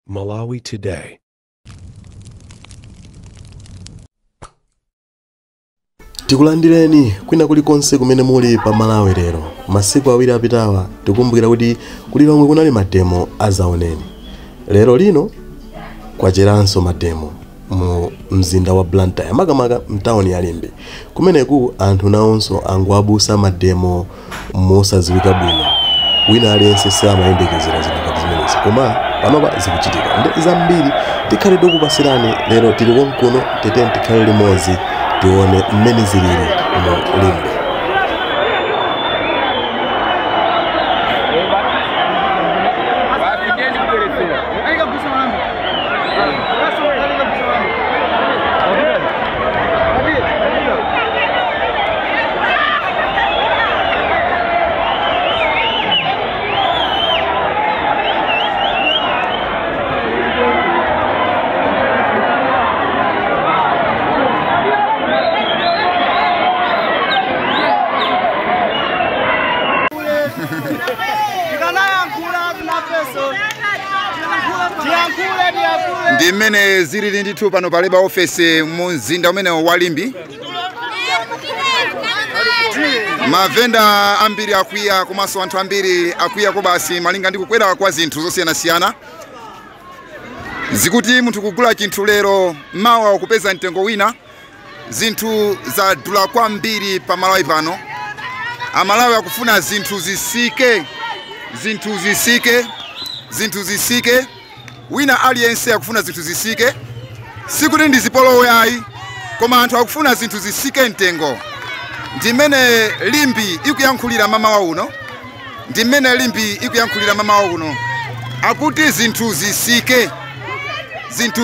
Malawi Today. Tikulandireni kwina kulikonse kumene muli pa Malawi lero. Masiku awiri apitawa tikumbukira kuti kulilongwe kunali mademo azaoneni. Lero lino kwacheranso mademo mu mzinda wa Blantyre makamaka mtawuni ya Limbe. Kumeneku anthu nawonso angoabusa mademo mosadziwika bwino. Wina aliyense samayembekezera zinthu zimenezi. Koma panopa zikuchitika. Ndi zambiri tikhale tikupasirani lero tili konkuno teteni tikhale limodzi tione mmene zilili mu Limbe. Ndimene zilili ndithu pano paleba office mu mzinda umene wa Limbe. Mavenda ambiri akwiya komanso anthu ambiri akwiya ko basi malinga ndi kukwera kwa zinthu zosiyanasiyana. Zikuti munthu kugula chinthu lero mawa ukupeza mtengo wina. Zinthu zadula kwambiri pa Malawi pano. Amalawi akufuna zinthu zisike. Wina aliyense akufuna zinthu zisike. Sikuti ndizipolowe ayi, koma anthu akufuna zinthu zisike mtengo. Ndimene Limbe ikuyankhulira mama wa uno. Akuti zinthu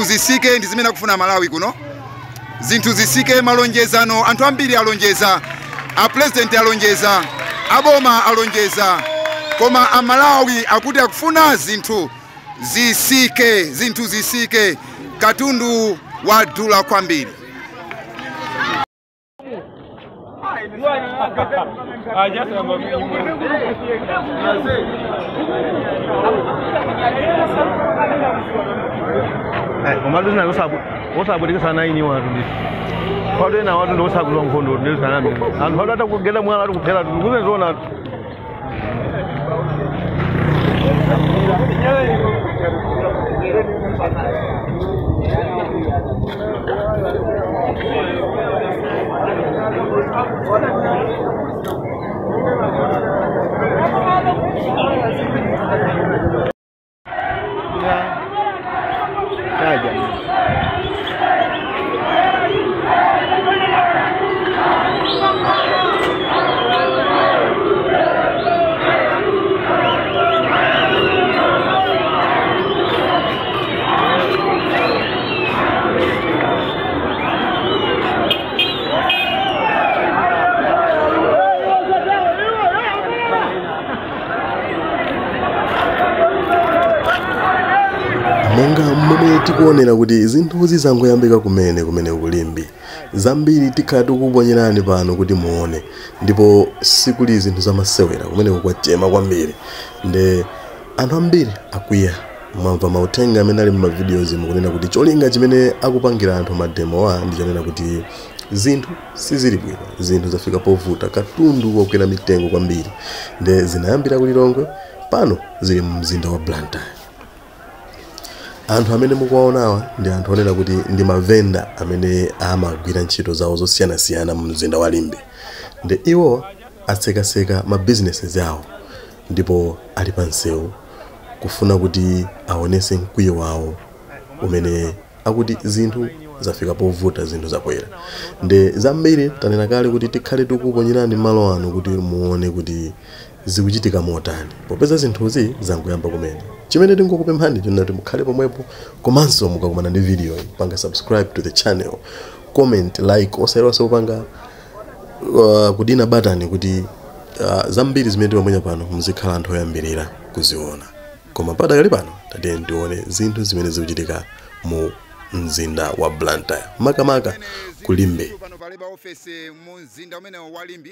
zisike ndi zimene akufuna Malawi kuno. Zinthu zisike malonjezano anthu ambiri alonjeza. A president alonjeza, aboma alonjeza. Koma Amalawi akuti akufuna zinthu zisike, katundu wadula kwambiri. Umaduna osabutika sana ini watu ndi. Kwade na watu ndo osagulwa nkhondo ndi sana mimi. Anthu wadu atakugenda mwana ali kuphera tukuze zona. Monga mmene tikuonera kuti zinthuzi zangoyambika kumene ku Limbe. Zambiri tikhala tikuponyerani pano kuti muone. Ndipo sikuli zinthu zamasewera kumene kwachema kwambiri. Nde anthu ambiri akwiya mwamva mauthenga amene ali mu videos mukunena kuti cholinga chimene akupangira anthu mademo wa ndi chanena kuti zinthu sizili bwino. Zinthu zafika povuta, katundu wakwera mitengo kwambiri. Nde zinayambira kulilongwe pano zili mu mzinda wa Blantyre. Anthu amene mukuwaonawa ndi anthu onena kuti ndi mavenda amene amagwira ntchito zawo zosiyanasiyana mu mzinda wa Limbe. Nde iwo atsekaseka ma businesses yawo ndipo ali pa nsewu kufuna kuti aonese mkwiyo wawo umene akuti zinthu zafika povuta, zinthu zakwera. Nde zambiri tanena kale kuti tikhale tikuponyerani malo ano kuti muone kuti zikuchitika motani. Popeza zinthuzi zangoyamba kumene. Chimene tingokupemphani chonati mukhale pomwepo komanso mukakumana ndi video panga subscribe to the channel, comment, like, osaiwala upanga kudina button kuti zambiri zimene timaponya pano muzikhala anthu oyambirira kuziona. Koma padakali pano tatiye tione zinthu zimene zikuchitika mu mzinda wa Blantyre makamaka ku Limbe. Pano paleba office mu mzinda umene wa Limbe.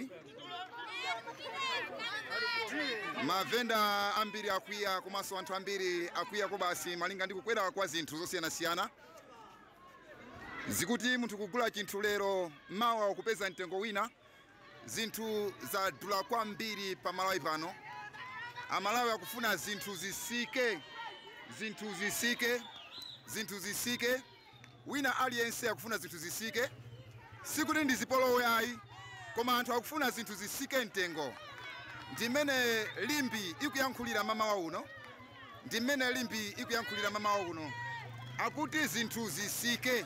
mavenda ambiri akwiya komanso anthu ambiri akwiya ko basi malinga ndi kukwera kwa zinthu zosiyanasiyana zikuti munthu kugula chinthu lero mawa kupeza mtengo wina zinthu zadula kwambiri pa Malawi pano. Amalawi akufuna zinthu zisike wina aliyense akufuna zinthu zisike sikuti ndi zipolowe ayi koma anthu akufuna zinthu zisike mtengo. Ndimene limbi ikuyankhulira mama uno akuti zinthu zisike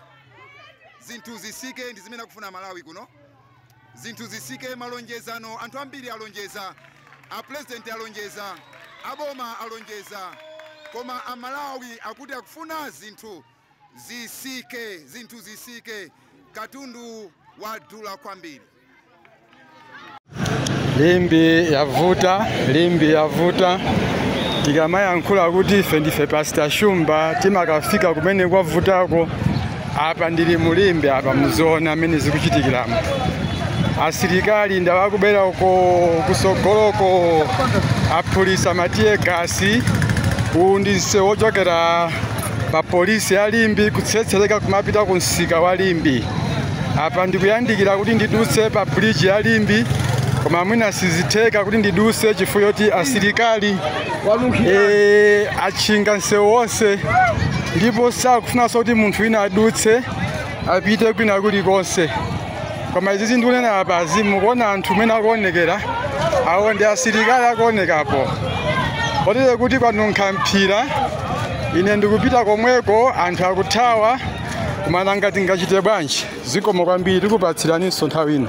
ndi zimene akufuna Malawi kuno. Zinthu zisike malonjezano anthu ambiri alonjeza, a president alonjeza, aboma alonjeza, koma Amalawi akuti akufuna zinthu zisike katundu wadula kwambiri. Limbi yavuta tikamayankhula kuti ife ndife Pastor Shumba timakafika kumene kwavutako apa ndili mulimbe apa muzona amene zikuchitikiramo. Asilikali ndawakubera uko kusogoloko apolisa matiye gasi undise wochokera pa polisi ya Limbi kutsetsereka kumapita ku msika wa Limbi. Apa ndikuyandikira kuti ndidutse pa bridge ya Limbi koma mwina sizitheka kuti ndidutse chifukwa choti asilikali achinga msewu wonse ndipo sakufunanso kuti munthu wina adutse apite kwina kulikonse. Koma izi ndikunena apa azimu kuona anthu mene akuonekera awo ndi asilikali akuonekapo potero kuti kwanunkha mphira. Ine ndikupita komweko anthu akuthawa koma nanga tingachite bwanji. Zikomo kwambiri tikupatsiraninso nthawi ino.